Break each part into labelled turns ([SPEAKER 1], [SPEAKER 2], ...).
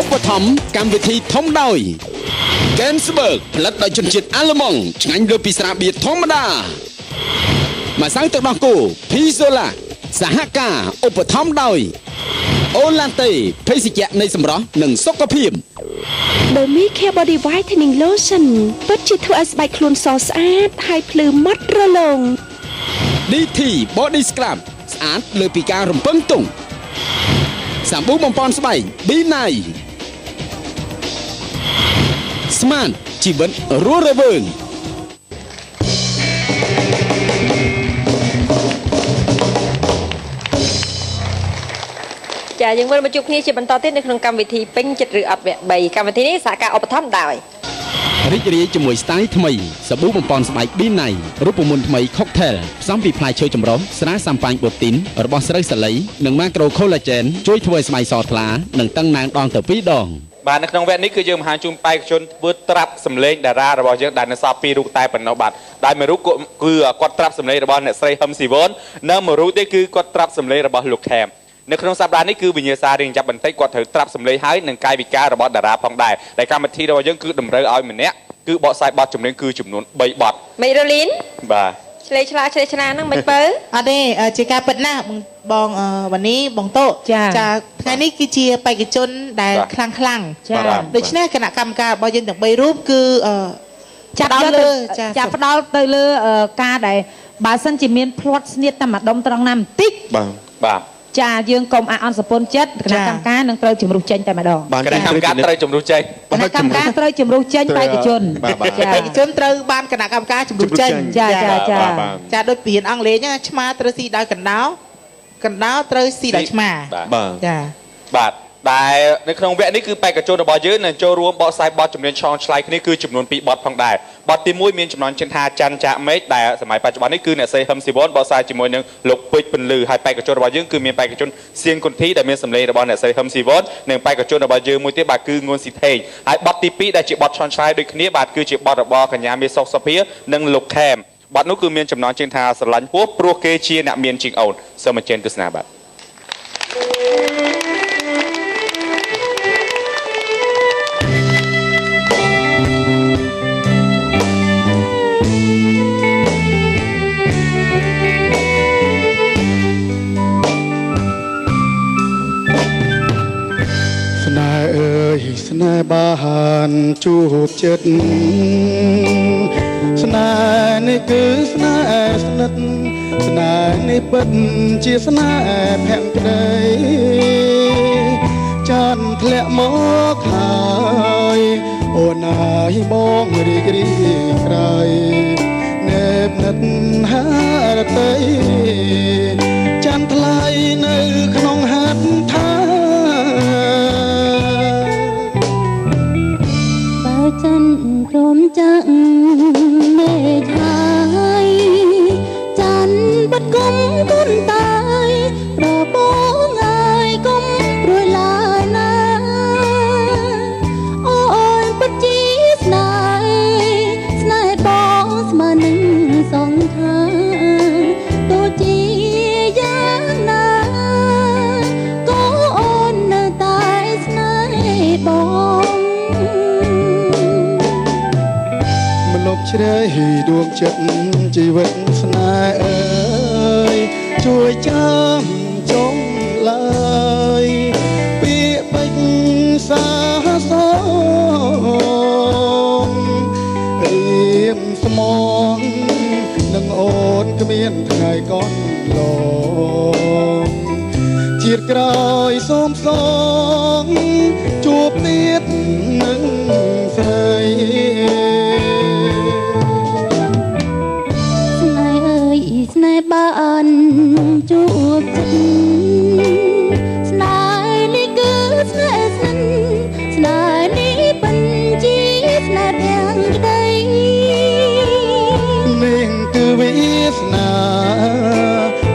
[SPEAKER 1] ឧបត្ថម្ភកម្មវិធីធំដោយ Gensberg ផលិតដោយជនជាតិអាល្លឺម៉ង់ឆ្ងាញ់លើពីស្រាបៀរធម្មតាម្សៅទឹកដោះគោ Pizola សហការឧបត្ថម្ភដោយ Olante ភេសជ្ជៈនៃសម្រស់និងសុខភាព
[SPEAKER 2] Domi Care Body Whitening Lotion ពិតជាធ្វើឲ្យស្បែកខ្លួនសស្អាតហើយភ្លឺម៉ត់រលោង
[SPEAKER 1] DT Body Scrub ស្អាតលើពីការរំពឹងទុំសាប៊ូបំប៉នស្បែក B9 Smart ជីវិតរស់រវើង
[SPEAKER 3] ចាយើងវិលមកជួបគ្នាជាបន្តទៀតនៅក្នុងកម្មវិធីពេញចិត្តឬអត់វគ្គ3កម្មវិធីនេះសហការឧបត្ថម្ភដោយ
[SPEAKER 1] រីករាយជាមួយស្ទាយថ្មីសាប៊ូបំប៉នស្បែក B9 រូបមន្តថ្មី Cocktail ផ្សំពីផ្លែឈើចម្រុះស្រាសាំប៉ាញ់បូទីនរបស់ស្រូវសាលីនិង Macro Collagen ជួយធ្វើឲ្យស្បែកសថ្លានិងតឹងណែនដងទៅ2ដង
[SPEAKER 4] បាទនៅក្នុងវគ្គនេះគឺយើងមហាជុំបេក្ខជនធ្វើត្រាប់សម្លេងតារារបស់យើងដែលនៅសល់2រូបតែប៉ុណ្ណោះបាទដែលមួយរូបគឺគាត់ត្រាប់សម្លេងរបស់អ្នកស្រីហឹមស៊ីវ៉ុននិងមួយរូបទៀតគឺគាត់ត្រាប់សម្លេងរបស់លោកខេមនៅក្នុងសប្តាហ៍នេះគឺវិញ្ញាសារៀងចាប់បន្តិចគាត់ត្រូវត្រាប់សម្លេងហើយនឹងកាយវិការរបស់តារាផងដែរដែលកម្មវិធីរបស់យើងគឺតម្រូវឲ្យម្នាក់គឺបកស្រាយបទចម្រៀងគឺចំនួន3បទ
[SPEAKER 3] មេរ៉ូលីន
[SPEAKER 4] បាទ
[SPEAKER 3] ឆ្លេឆ្លាហ្នឹងមិនបើ
[SPEAKER 5] អត់ទេជាការពិតណាស់បងវ៉ានីបងតូចាថ្ងៃនេះគឺជាបេក្ខជនដែលខ្លាំងចាដូច្នេះគណៈកម្មការរបស់យើងទាំង3រូបគឺ
[SPEAKER 6] ចាប់ផ្ដោតទៅលើការដែលបើសិនជាមានផ្្លាត់ស្នៀតតែម្ដុំត្រង់ណាបន្តិច
[SPEAKER 4] បាទ
[SPEAKER 6] ចាយើងកុំអន់សពន្ធចិត្តគណៈកម្មការនឹងត្រូវជំរុះចេញតែម្ដង
[SPEAKER 4] គណៈកម្មការត្រូវជំរុះចេញ
[SPEAKER 6] គណៈកម្មការត្រូវជំរុះចេញបេក្ខជន
[SPEAKER 5] ចាបេក្ខជនត្រូវបានគណៈកម្មការជំរុះចេញចាដូចពីអង់គ្លេសហ្នឹងឆ្មាត្រូវស៊ីដោយកណ្ដោត្រូវស៊ីដោយឆ្មា
[SPEAKER 4] ចាបាទដែលនៅក្នុងវគ្គនេះគឺបេក្ខជនរបស់យើងនឹងចូលរួមបកស្រាយបទចម្រៀងឆ្លងឆ្លៃគ្នាគឺចំនួន2បទផងដែរបទទី1មានចំណងជើងថាច័ន្ទចាក់មេឃដែលសម័យបច្ចុប្បន្ននេះគឺអ្នកស្រីហឹមស៊ីវ៉ុនបកស្រាយជាមួយនឹងលោកពេជ្រពន្លឺហើយបេក្ខជនរបស់យើងគឺមានបេក្ខជនសៀងគុន្ធីដែលមានសម្លេងរបស់អ្នកស្រីហឹមស៊ីវ៉ុននិងបេក្ខជនរបស់យើងមួយទៀតបាទគឺងួនស៊ីថេងហើយបទទី2ដែលជាបទឆ្លងឆ្លៃដូចគ្នាបាទគឺជាបទរបស់កញ្ញាមេសុកសុភានិងលោកខេមបទនោះគឺមានចំណងជើងថាស្រឡាញ់ហួសព្រោះគេជាអ្នកមានជាងអូនសូមអញ្ជើញទស្សនាបាទ
[SPEAKER 7] ស្នេហ៍បានជួបចិត្តស្នេហ៍នេះគឺស្នេហ៍ស្និទ្ធស្នេហ៍នេះពិតជាស្នេហ៍ភក្តីចាន់ធ្លាក់មកហើយអូនហើយបងរីករាយក្រៃនេបនិតហារតីចាន់ថ្លៃនៅក្នុងហាត់ថា
[SPEAKER 8] ចិនព្រមចាក់មេឆាយចាន់បាត់គុំគុនតាយប្របងងាយកុំព្រួយឡើយណាអូនពិតជាស្នេហ៍បងស្មើនឹងសងខាទោះជាយ៉ាងណាក៏អូននៅតែស្នេហ៍បង
[SPEAKER 7] ជ្រៅដួងចិត្តជីវិតស្នេហ៍អើយជួយចាំចុងឡើយពាក្យពេចន៍សាសងរៀមស្មងនឹងអូនគ្មានថ្ងៃកន់ឡងជាតិក្រោយសូមសងជួបទៀតនឹងស្រី
[SPEAKER 8] ស្នេហ៍បានជួបចិត្តស្នេហ៍នេះគឺស្នេហ៍ស្និទ្ធស្នេហ៍នេះពិតជាស្នេហ៍ទាំងក្តី
[SPEAKER 7] នេះគឺវាសនា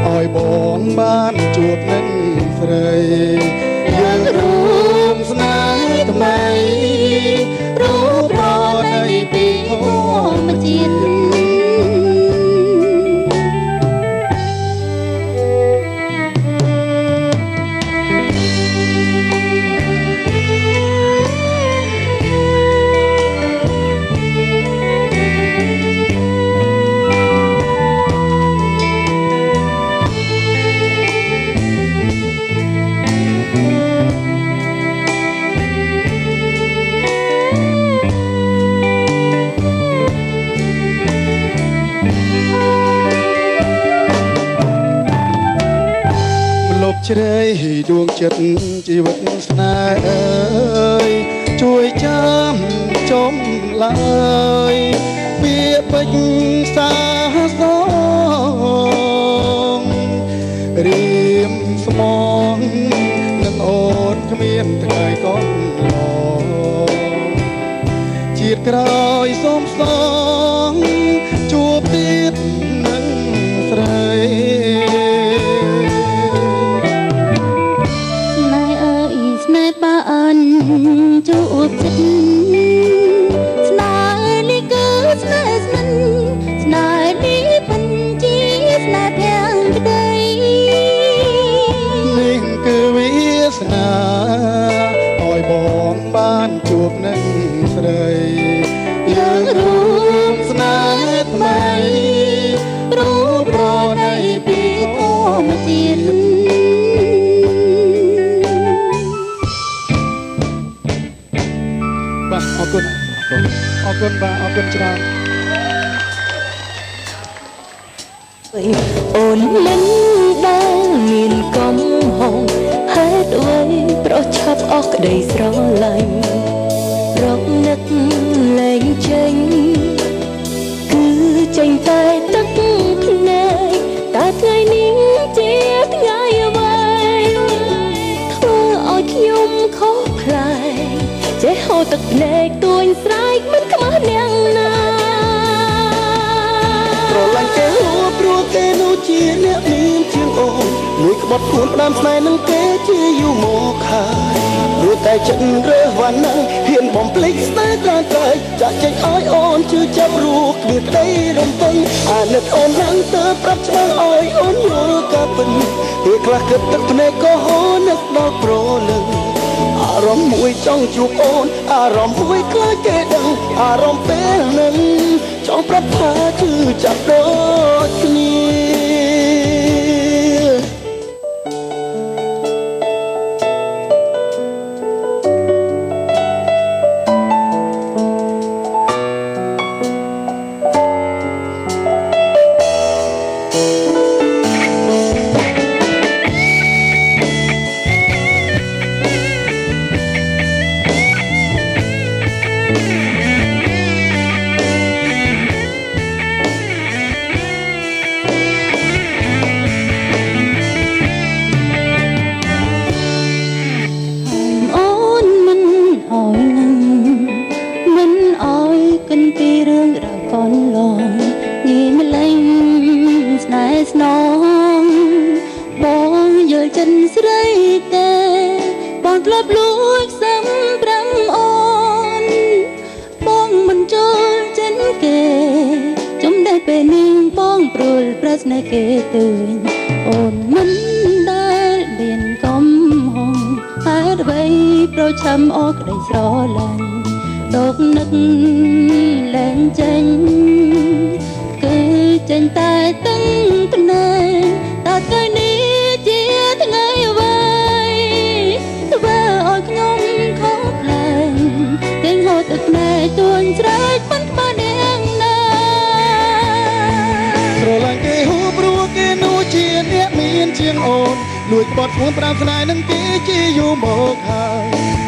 [SPEAKER 7] ឲ្យបងបានជួបនឹងស្រីយើង ជ្រៃដួងចិត្តជីវិតស្នេហ៍អើយជួយចាំចំឡើយវាពេញសាសងរៀមស្មងនឹងអូនគ្មានថ្ងៃកូនឡងជាតិក្រោយសូមសងជួបទៀតនឹងស្រី
[SPEAKER 8] ជួបចិត្តស្នេហ៍នេះគឺស្នេហ៍ស្និទ្ធស្នេហ៍នេះពិតជាស្នេហ៍ទាំងក្តី
[SPEAKER 7] នេះគឺវាសនាឲ្យបងបានជួបនឹងស្រីយើងរួមស្នេហ៍ថ្មីរូបរនៃពីធម្មជាតិអរគុណអរគុណបាទអរគុណច្រើន
[SPEAKER 8] អូនមិនដែលមានកំហុសហេតុអ្វីប្រឆាប់អស់ក្តីស្រឡាញ់រកនឹកលែងចេញគឺចេញតែទឹកភ្នែកតែថ្ងៃនេះជាថ្ងៃអ្វីធ្វើឲ្យខ្ញុំខុសប្លែកចេះហូរទឹកភ្នែកទួញស្រែកមិនខ្មាស់អ្នកណា
[SPEAKER 7] ប្រឡាញ់គេហួរព្រោះគេនោះជាអ្នកមានជាងអូនលួយក្បត់ខ្លួនផ្ដាំស្នេហ៍នឹងគេជាយូរមកហើយព្រោះតែចិត្តរើសវណ្ណហ៊ានបំភ្លេចស្នេហ៍ត្រាត្រៃចាក់ចេញឲ្យអូនជឿចាប់រស់គ្មានក្តីរំពឹងអាណិតអូនហ្នឹងទៅប្រាប់ច្បាស់ឲ្យអូនយល់ការពិតពេលខ្លះគិតទឹកភ្នែកក៏ហូរនឹកដល់ប្រលឹងអារម្មណ៍មួយចង់ជួបអូនអារម្មណ៍មួយខ្លាចគេដឹងអារម្មណ៍ពេលនឹងចង់ប្រាប់ថាគឺចាប់ដូចគ្នាលួយក្បត់ខ្លួនប្រាំស្នេហ៍នឹងគេជាយូរមកហើយ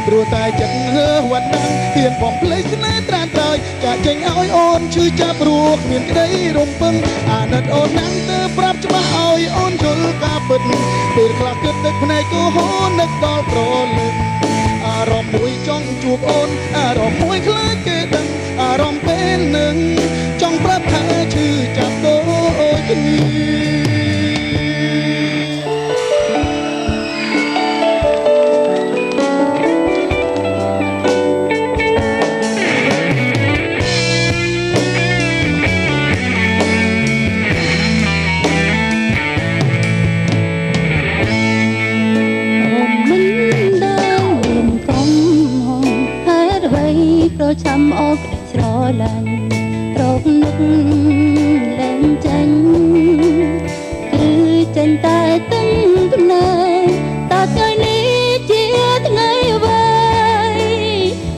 [SPEAKER 7] ព្រោះតែចិត្តរើសវណ្ណហ៊ានបំភ្លេចស្នេហ៍ត្រានត្រៃចាក់ចេញឲ្យអូនឈឺចាប់រស់គ្មានក្តីរំពឹងអាណិតអូនណាំងទៅប្រាប់ច្បាស់ឲ្យអូនយល់ការពិតពេលខ្លះគិតទឹកភ្នែកក៏ហូរនឹកដល់ប្រលឹងអារម្មណ៍មួយចង់ជួបអូនអារម្មណ៍មួយខ្លាចគេដឹងអារម្មណ៍ពេលនឹងចង់ប្រាប់ថាឈឺចាប់ដូចគ្នា
[SPEAKER 8] ចាំអរក្តីស្រឡាញ់រកនឹកលែងចេញគឺចេញតែទឹកភ្នែកតែថ្ងៃនេះជាថ្ងៃអ្វី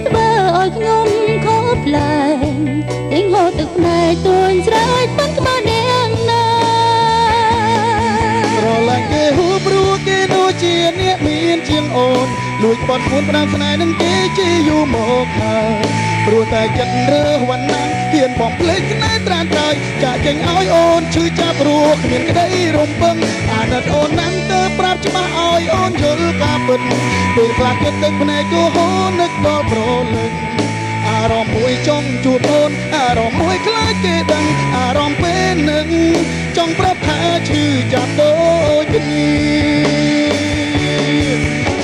[SPEAKER 8] ធ្វើឲ្យខ្ញុំខុសប្លែកទាំងហូរទឹកភ្នែកទួញស្រែកមិនក្បាលនាងណា
[SPEAKER 7] ស្រឡាញ់គេហួរព្រោះគេដូច ជាងអូនលួចបត់ខ្លួនផ្ដាំស្នេហ៍នឹងគេជាយូរមកហើយព្រោះតែចិត្តរើវណ្ណាហ៊ានបំភ្លេចស្នេហ៍ត្រានត្រៃចាក់ចេញឲ្យអូនឈឺចាប់ព្រោះគ្មានក្តីរំពឹងអាណិតអូនណាស់ទៅប្រាប់ច្បាស់ឲ្យអូនយល់ការពិតពេលខ្លះគិតទឹកភ្នែកក៏ហូរនឹកដល់ប្រលឹងអារម្មណ៍មួយចង់ជួបអូនអារម្មណ៍មួយខ្លាចគេដឹងអារម្មណ៍ពេលនឹងចង់ប្រាប់ថាឈឺចាប់ដូចគ្នា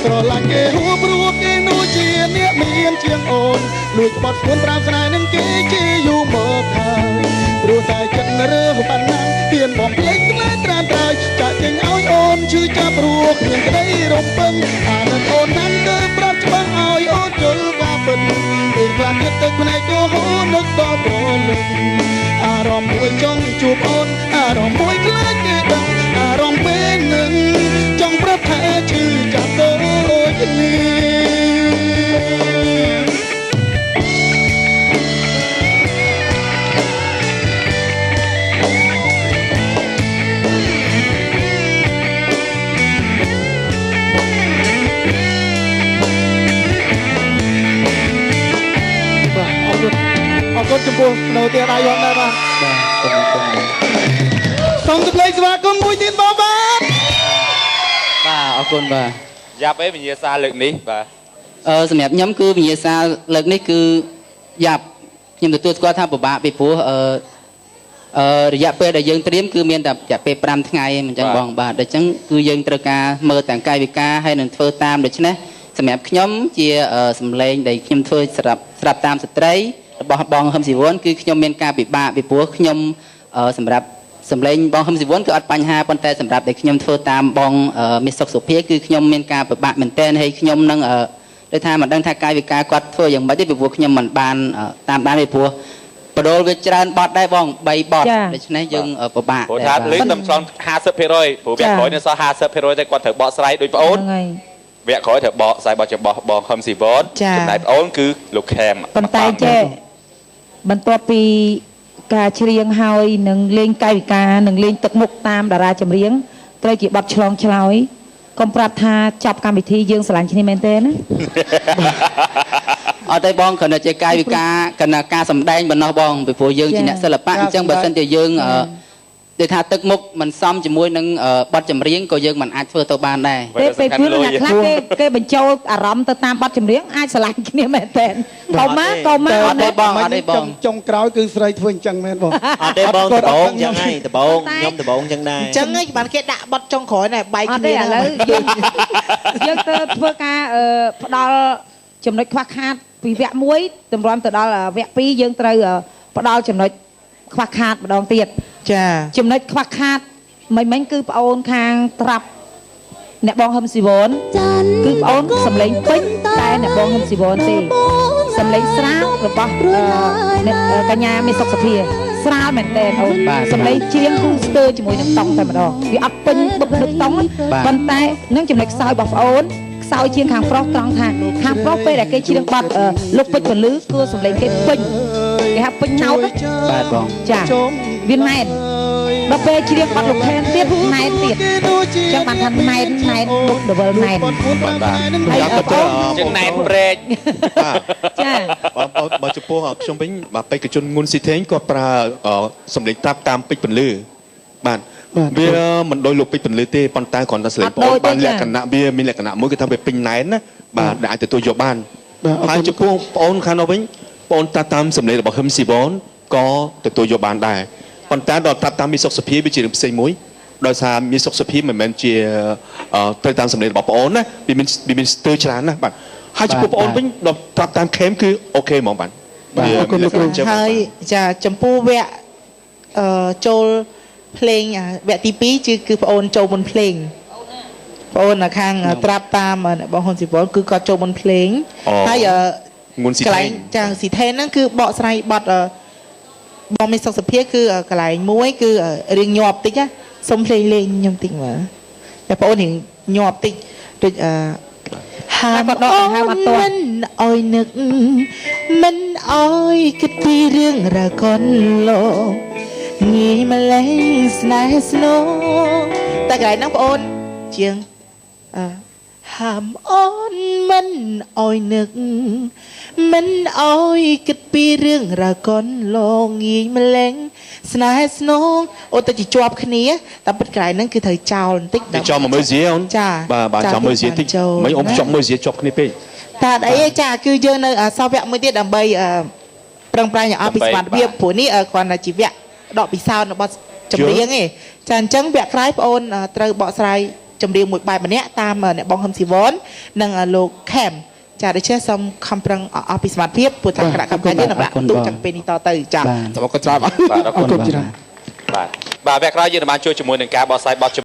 [SPEAKER 7] ស្រឡាញ់គេហួព្រោះគេនោះជាអ្នកមានជាងអូនលួចបត់ខ្លួនប្រាំស្នេហ៍នឹងគេជាយូរមកហើយព្រោះតែចិត្តរើប៉ុណ្ណាហ៊ានបំភ្លេចស្នេហ៍ត្រានត្រៃចាក់ចេញឲ្យអូនឈឺចាប់ព្រោះគ្មានក្តីរំពឹងអាណិតអូនណាស់ទៅប្រាប់ច្បាស់ឲ្យអូនយល់ការពិតពេលខ្លះគិតទៅភ្នែកក៏ហូរនឹកដល់ប្រលឹងអារម្មណ៍មួយចង់ជួបអូនអារម្មណ៍មួយខ្លាចគេដឹងអារម្មណ៍ពេលនឹងចង់ប្រាប់ថាឈឺចាប់ដូចគ្នាអរគុណចំពោះនៅទីដៃយំដែរបាទសូមទឹកលេខស្វាគមន៍មួយទៀតបងបាទ
[SPEAKER 9] អរគុណបាទ
[SPEAKER 4] យ៉ាប់អីវិញ្ញាសាលើកនេះបាទ
[SPEAKER 9] សម្រាប់ខ្ញុំគឺវិញ្ញាសាលើកនេះគឺយ៉ាប់ខ្ញុំទទួលស្គាល់ថាពិបាកពីព្រោះរយៈពេលដែលយើងត្រៀមគឺមានតែរយៈពេល5ថ្ងៃអញ្ចឹងបងបាទដូច្នេះគឺយើងត្រូវការមើលទាំងកាយវិការហើយនឹងធ្វើតាមដូច្នេះសម្រាប់ខ្ញុំជាសម្លេងដែលខ្ញុំធ្វើស្រាប់តាមស្ត្រីរបស់បងហឹមស៊ីវ័នគឺខ្ញុំមានការពិបាកពីព្រោះខ្ញុំសម្រាប់សម្លេងបងហឹមស៊ីវ័នគឺអត់បញ្ហាប៉ុន្តែសម្រាប់ដែលខ្ញុំធ្វើតាមបងមីសុកសុភាគឺខ្ញុំមានការពិបាកមែនទែនហើយខ្ញុំនឹងដូចថាមិនដឹងថាកាយវិការគាត់ធ្វើយ៉ាងម៉េចទេពីព្រោះខ្ញុំមិនបានតាមដានពីព្រោះបដូរវាច្រើនបត់ដែរបង3បត់ដូច្នេះយើងពិបាក
[SPEAKER 4] ព្រោះថាលេងតែឆ្លង 50% ព្រោះវគ្គក្រោយនៅសល់ 50% តែគាត់ត្រូវបកស្រាយដូចបងអូនវគ្គក្រោយត្រូវបកស្រាយបទចំបោះបងហឹមស៊ីវ័នចំណែកបងអូនគឺលោកខេម
[SPEAKER 6] ប៉ុន្តែចេះបន្ទាប់ពីការច្រៀងហើយនឹងលេងកាយវិការនឹងលេងទឹកមុខតាមតារាចម្រៀងត្រូវជាបទឆ្លងឆ្លើយកុំប្រាប់ថាចាប់កម្មវិធីយើងស្រឡាញ់គ្នាមែនទេណា
[SPEAKER 9] អត់ទេបងគ្រាន់តែជាកាយវិការគណៈការសម្ដែងបណ្ណោះបងពីព្រោះយើងជាអ្នកសិល្បៈអញ្ចឹងបើសិនជាយើងដូចថាទឹកមុខមិនសមជាមួយនឹងបទចម្រៀងក៏យើងមិនអាចធ្វើទៅបានដែរ
[SPEAKER 6] ពេលព្រោះអ្នកខ្លះគេបញ្ចូលអារម្មណ៍ទៅតាមបទចម្រៀងអាចឆ្លាញ់គ្នាមែនទេកុំមក
[SPEAKER 9] អត់ទេបងអត់ទេបង
[SPEAKER 7] ចុងក្រោយគឺស្រីធ្វើអញ្ចឹងមែនបង
[SPEAKER 10] អត់ទេបងដបងអញ្ចឹងហើយដបងខ្ញុំដបងអញ្ចឹងដែរ
[SPEAKER 5] អញ្ចឹងហីបានគេដាក់បទចុងក្រោយណែបែកគ្នា
[SPEAKER 6] ឥឡូវយើងទៅធ្វើការផ្ដល់ចំណុចខ្វះខាតពីវគ្គ1តម្រាំទៅដល់វគ្គ2យើងត្រូវផ្ដល់ចំណុចខ្វះខាតម្ដងទៀត
[SPEAKER 5] ចា
[SPEAKER 6] ចំណុចខ្វះខាតមិញគឺប្អូនខាងត្រាប់អ្នកបងហឹមស៊ីវ័នគឺប្អូនសម្លេងពេញតែអ្នកបងហឹមស៊ីវ័នទេសម្លេងស្រាលរបស់កញ្ញាមេសុកសុភាស្រាលមែនតើអូនសម្លេងច្រៀងគឺស្ទើរជាមួយនឹងតង់តែម្ដងវាអត់ពេញបុកនឹកតង់ប៉ុន្តែនឹងចំណុចខ្សោយរបស់ប្អូនខ្សោយជាងខាងប្រុសត្រង់ថាខាងប្រុសពេលដែលគេច្រៀងបាត់លោកពេជ្រពលឺគឺសម្លេងគេពេញគេហៅពេញណោត
[SPEAKER 9] បាទបង
[SPEAKER 6] ចាវាណែនដល់ពេលច្រៀងបាត់លោកខេនទៀតណែនទៀតចឹងបានថាណែនមុខ double ណែន
[SPEAKER 9] បាទ
[SPEAKER 6] ហើយ
[SPEAKER 4] ចឹងណែនប្រេក
[SPEAKER 6] ចា
[SPEAKER 10] បើចំពោះខ្ញុំវិញបេក្ខជនងុនស៊ីថេងគាត់ប្រើសម្លេងត្រាប់តាមពេជ្រពលឺបាទវាមិនដូចលោកពេជ្រពលឺទេប៉ុន្តែគ្រាន់តែសម្លេងបងបានលក្ខណៈវាមានលក្ខណៈមួយគឺថាវាពេញណែនណាបាទដែលអាចទទួលយកបានហើយចំពោះបងខាងនោះវិញបងតាមសម្លេងរបស់ហឹមស៊ីវ័នក៏ទទួលយកបានដែរប៉ុន្តែដល់ត្រាប់តាមមីសុកសុភាវាជារឿងផ្សេងមួយដោយសារមីសុកសុភាមិនមែនជាទៅតាមសម្លេងរបស់បងណាវាមានស្ទើរច្រើនណាស់បាទហើយចំពោះបងវិញដល់ត្រាប់តាមខេមគឺអូខេហ្មងបាទ
[SPEAKER 5] អរគុណលោកគ្រូហើយចាចំពោះវគ្គចូលភ្លេងវគ្គទី2គឺប្អូនចូលមុនភ្លេងប្អូននៅខាងត្រាប់តាមបងហ៊ុនស៊ីវ័នគឺគាត់ចូលមុនភ្លេងហើយ
[SPEAKER 10] មុនស៊ីថេន
[SPEAKER 5] ចាស៊ីថេនហ្នឹងគឺបកស្រាយបទបងមីសុកសុភាគឺកន្លែងមួយគឺរៀងញាប់តិចណាសុំភ្លេងលេងខ្ញុំតិចមើលតែបងអូនរៀងញាប់តិចដូចហាមអូនមិនអោយនឹកមិនអោយគិតពីរឿងរ៉ាវកូនលោងាយម្លេងស្នេហ៍ស្នូតែកន្លែងហ្នឹងបងអូនជាងហ ហាមអូនមិនអោយនឹកមិនអោយគិតពីរឿងរ៉ាវកនលងងាយម្លេងស្នេហ៍ស្នងអូទៅជាប់គ្នាតែពិតក្រៃហ្នឹងគឺត្រូវចោលបន្តិច
[SPEAKER 10] ចាំមកមើលស៊ីអូន
[SPEAKER 5] ចា
[SPEAKER 10] បាទចាំមើលស៊ីតិចមិនអ៊ំចង់មើលស៊ីជាប់គ្នាពេក
[SPEAKER 5] តែអីចាគឺយើងនៅសវៈមួយទៀតដើម្បីប្រឹងប្រែងឲ្យអស់ពីសមត្ថភាពព្រោះនេះគ្រាន់តែជាវគ្គដកពិសោធន៍របស់ចម្រៀងឯងចាអញ្ចឹងវគ្គក្រោយបងអូនត្រូវបកស្រាយចម្រៀងមួយបែបម្នាក់តាមអ្នកបងហឹមស៊ីវ៉ននិងលោកខេមចាដូច្នេះសូមខំប្រឹងអស់ពីសមត្ថភាពព្រោះថាគណៈកម្មការយើងនឹងដាក់ទុកចាំពេលនេះតទៅចាសូមអរគុណច្រើន
[SPEAKER 4] បាទអរគុណច្រើនបាទវគ្គក្រោយយើងនឹងបានជួយជាមួយនឹងការបកស្រាយបទ